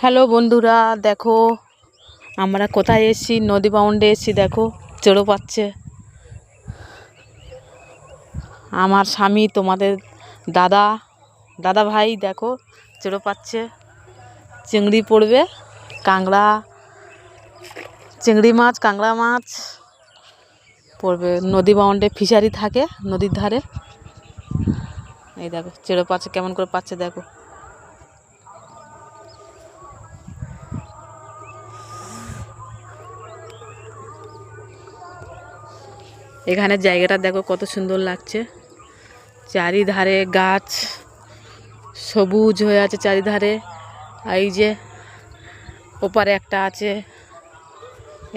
Hello বন্ধুরা, দেখো আমরা কোথায় এসেছি। নদী বাউন্ডে এসেছি। দেখো চেড়ো পাচ্ছে আমার স্বামী, তোমাদের দাদা ভাই। দেখো চেড়ো পাচ্ছে, চিংড়ি পড়বে, কাঁংড়া, চিংড়ি মাছ, কাঁংড়া মাছ পড়বে। নদী বাউন্ডে ফিশারি থাকে নদীর ধারে। এই দেখো চেড়ো পাচ্ছে, কেমন করে পাচ্ছে দেখো। এখানে জায়গাটা দেখো কত সুন্দর লাগছে। চারিধারে গাছ, সবুজ হয়ে আছে চারিধারে। এই যে ওপারে একটা আছে,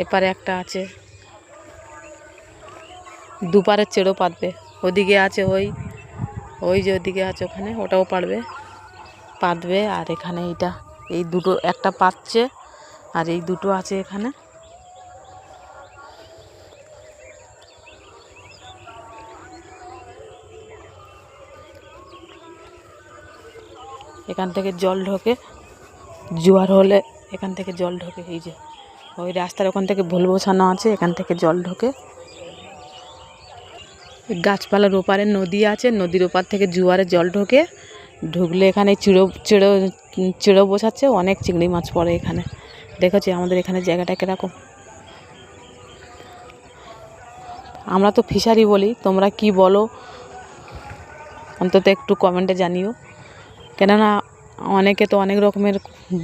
এপারে একটা আছে, দুপারে চেড়ো পাতবে। ওদিকে আছে ওই যে ওদিকে আছে, ওখানে ওটাও পাতবে। আর এখানে এই দুটো, একটা পাতছে আর এই দুটো আছে এখানে। এখান থেকে জল ঢোকে, জোয়ার হলে এখান থেকে জল ঢোকে। এই যে ওই রাস্তার ওখান থেকে ভুল বসানো আছে, এখান থেকে জল ঢোকে। গাছপালার ওপারে নদী আছে, নদীর ওপার থেকে জোয়ারে জল ঢুকলে এখানে চিড়ো বসাচ্ছে। অনেক চিংড়ি মাছ পড়ে এখানে। দেখেছি আমাদের এখানে জায়গাটা কীরকম। আমরা তো ফিশারি বলি, তোমরা কি বলো অন্তত একটু কমেন্টে জানিও। কেননা অনেকে তো অনেক রকমের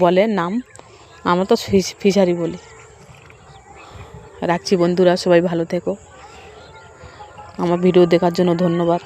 বলে নাম, আমরা তো ফিশারি বলি। রাখছি বন্ধুরা, সবাই ভালো থেকো। আমার ভিডিও দেখার জন্য ধন্যবাদ।